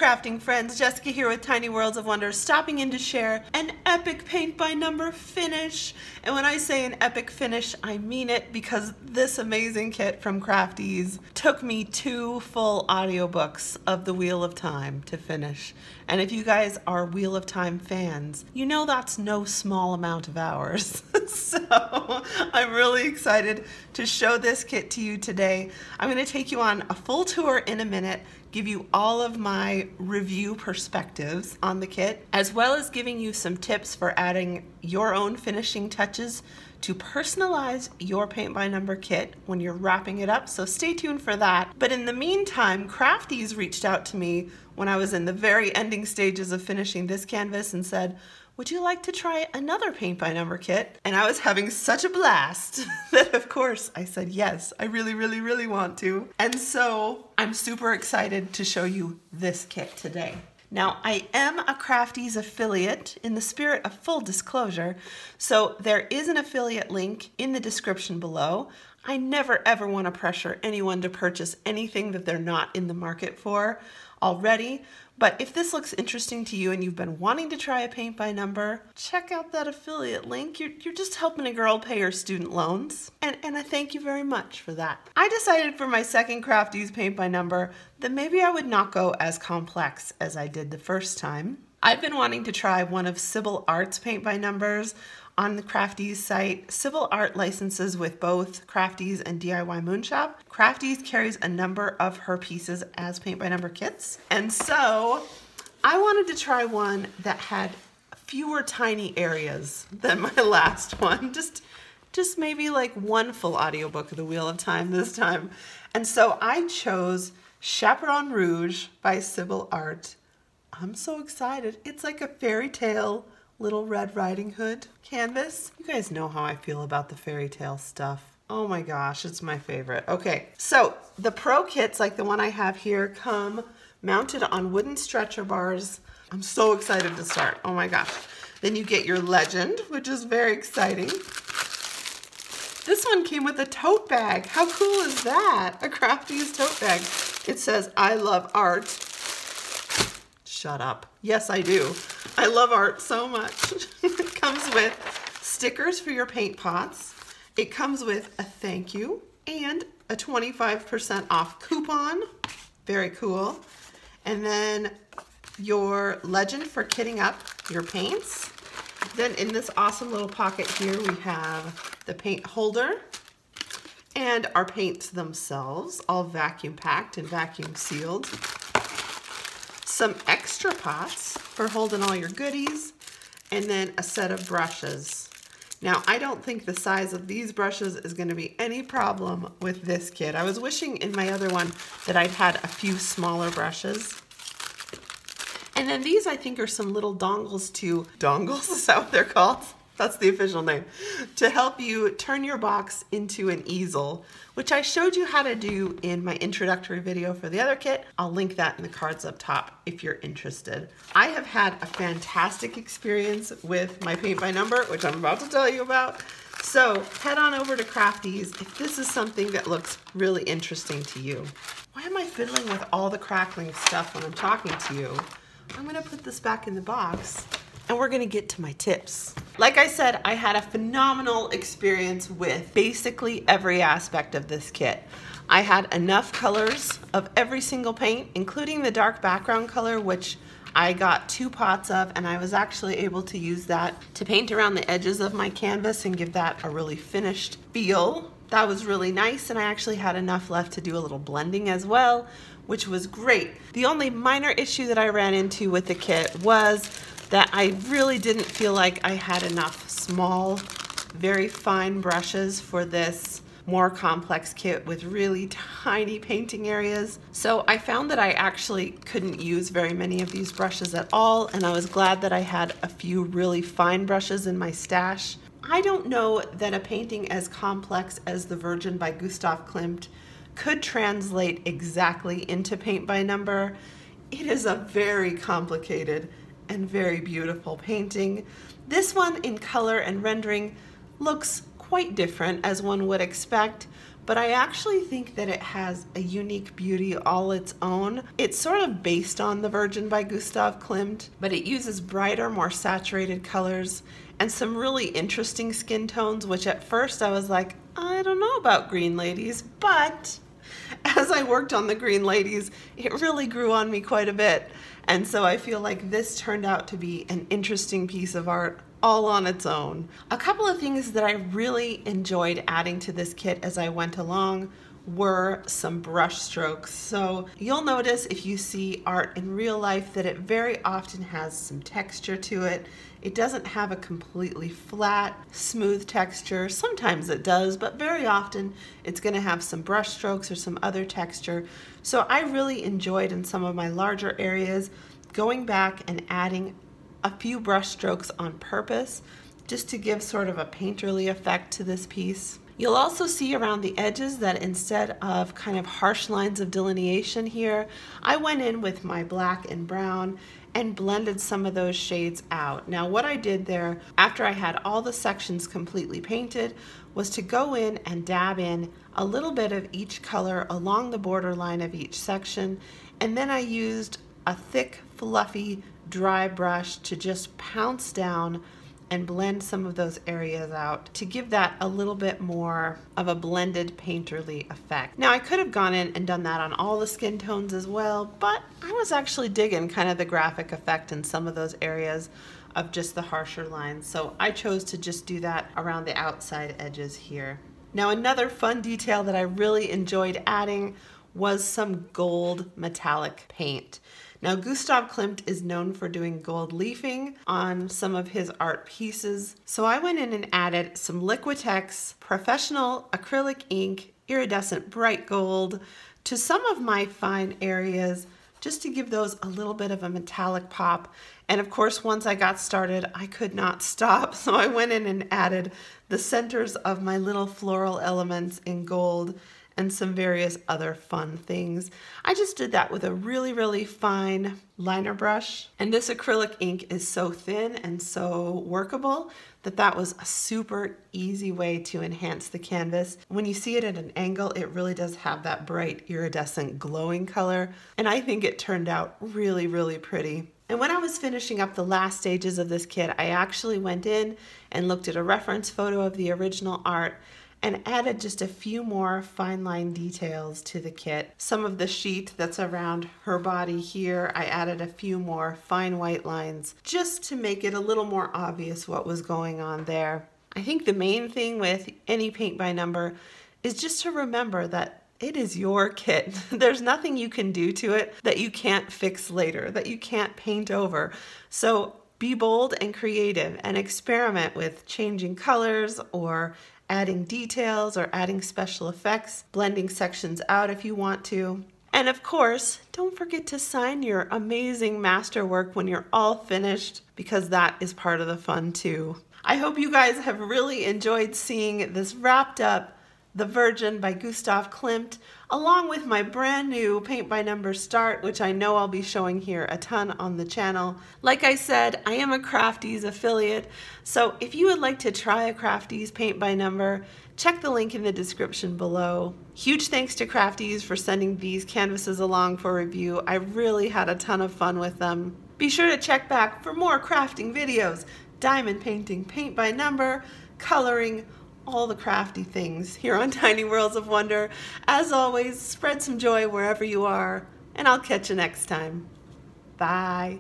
crafting friends, Jessica here with Tiny Worlds of Wonder, stopping in to share an epic paint by number finish. And when I say an epic finish, I mean it, because this amazing kit from Crafties took me 2 full audiobooks of the Wheel of Time to finish. And if you guys are Wheel of Time fans, you know that's no small amount of hours. So I'm really excited to show this kit to you today. I'm going to take you on a full tour in a minute, give you all of my review perspectives on the kit, as well as giving you some tips for adding your own finishing touches to personalize your paint by number kit when you're wrapping it up, so stay tuned for that. But in the meantime, Crafties reached out to me when I was in the very ending stages of finishing this canvas and said, would you like to try another paint by number kit? And I was having such a blast that of course I said yes, I really want to. And so I'm super excited to show you this kit today. Now, I am a Crafties affiliate in the spirit of full disclosure, so there is an affiliate link in the description below. I never ever want to pressure anyone to purchase anything that they're not in the market for already, but if this looks interesting to you and you've been wanting to try a paint by number, check out that affiliate link. You're just helping a girl pay her student loans, and I thank you very much for that. I decided for my second Crafties paint by number that maybe I would not go as complex as I did the first time. I've been wanting to try one of Sybile Art's paint by numbers on the Crafties site. Sybile Art licenses with both Crafties and DIY Moonshop. Crafties carries a number of her pieces as paint by number kits. And so I wanted to try one that had fewer tiny areas than my last one. Just maybe like one full audiobook of the Wheel of Time this time. And so I chose Chaperon Rouge by Sybile Art. I'm so excited. It's like a fairy tale Little Red Riding Hood canvas. You guys know how I feel about the fairy tale stuff. Oh my gosh, it's my favorite. Okay, so the pro kits, like the one I have here, come mounted on wooden stretcher bars. I'm so excited to start. Oh my gosh. Then you get your legend, which is very exciting. This one came with a tote bag. How cool is that? A Crafties tote bag. It says, I love art. Shut up. Yes, I do. I love art so much. It comes with stickers for your paint pots. It comes with a thank you and a 25% off coupon. Very cool. And then your legend for kitting up your paints. Then in this awesome little pocket here, we have the paint holder and our paints themselves, all vacuum packed and vacuum sealed. Some extra pots for holding all your goodies, and then a set of brushes. Now, I don't think the size of these brushes is going to be any problem with this kit. I was wishing in my other one that I'd had a few smaller brushes. And then these, I think, are some little dongles to, dongles, is that what they're called? That's the official name, to help you turn your box into an easel, which I showed you how to do in my introductory video for the other kit. I'll link that in the cards up top if you're interested. I have had a fantastic experience with my paint by number, which I'm about to tell you about. So head on over to Crafties if this is something that looks really interesting to you. Why am I fiddling with all the crackling stuff when I'm talking to you? I'm gonna put this back in the box and we're gonna get to my tips. Like I said, I had a phenomenal experience with basically every aspect of this kit. I had enough colors of every single paint, including the dark background color, which I got 2 pots of, and I was actually able to use that to paint around the edges of my canvas and give that a really finished feel. That was really nice, and I actually had enough left to do a little blending as well, which was great. The only minor issue that I ran into with the kit was that I really didn't feel like I had enough small, very fine brushes for this more complex kit with really tiny painting areas. So I found that I actually couldn't use very many of these brushes at all, and I was glad that I had a few really fine brushes in my stash. I don't know that a painting as complex as the Virgin by Gustav Klimt could translate exactly into paint by number. It is a very complicated and very beautiful painting. This one in color and rendering looks quite different as one would expect, but I actually think that it has a unique beauty all its own. It's sort of based on the Virgin by Gustav Klimt, but it uses brighter, more saturated colors and some really interesting skin tones, which at first I was like, I don't know about green ladies, but as I worked on the green ladies, it really grew on me quite a bit. And so I feel like this turned out to be an interesting piece of art all on its own. A couple of things that I really enjoyed adding to this kit as I went along were some brush strokes. So you'll notice if you see art in real life that it very often has some texture to it. It doesn't have a completely flat, smooth texture. Sometimes it does, but very often it's going to have some brush strokes or some other texture. So I really enjoyed in some of my larger areas going back and adding a few brush strokes on purpose just to give sort of a painterly effect to this piece. You'll also see around the edges that instead of kind of harsh lines of delineation here, I went in with my black and brown and blended some of those shades out. Now what I did there after I had all the sections completely painted was to go in and dab in a little bit of each color along the borderline of each section, and then I used a thick, fluffy, dry brush to just pounce down and blend some of those areas out to give that a little bit more of a blended painterly effect. Now I could have gone in and done that on all the skin tones as well, but I was actually digging kind of the graphic effect in some of those areas of just the harsher lines, so I chose to just do that around the outside edges here. Now another fun detail that I really enjoyed adding was some gold metallic paint. Now Gustav Klimt is known for doing gold leafing on some of his art pieces, so I went in and added some Liquitex Professional Acrylic Ink Iridescent Bright Gold to some of my fine areas just to give those a little bit of a metallic pop. And of course, once I got started, I could not stop, so I went in and added the centers of my little floral elements in gold and some various other fun things. I just did that with a really, really fine liner brush. And this acrylic ink is so thin and so workable that that was a super easy way to enhance the canvas. When you see it at an angle, it really does have that bright iridescent glowing color. And I think it turned out really, really pretty. And when I was finishing up the last stages of this kit, I actually went in and looked at a reference photo of the original art and added just a few more fine line details to the kit. Some of the sheet that's around her body here, I added a few more fine white lines just to make it a little more obvious what was going on there. I think the main thing with any paint by number is just to remember that it is your kit. There's nothing you can do to it that you can't fix later, that you can't paint over. So be bold and creative and experiment with changing colors or adding details or adding special effects, blending sections out if you want to. And of course, don't forget to sign your amazing masterwork when you're all finished, because that is part of the fun too. I hope you guys have really enjoyed seeing this wrapped up The Virgin by Gustav Klimt, along with my brand new paint by number start, which I know I'll be showing here a ton on the channel. Like I said, I am a Crafties affiliate, so if you would like to try a Crafties paint by number, check the link in the description below. Huge thanks to Crafties for sending these canvases along for review. I really had a ton of fun with them. Be sure to check back for more crafting videos, diamond painting, paint by number, coloring, all the crafty things here on Tiny Worlds of Wonder. As always, spread some joy wherever you are, and I'll catch you next time. Bye.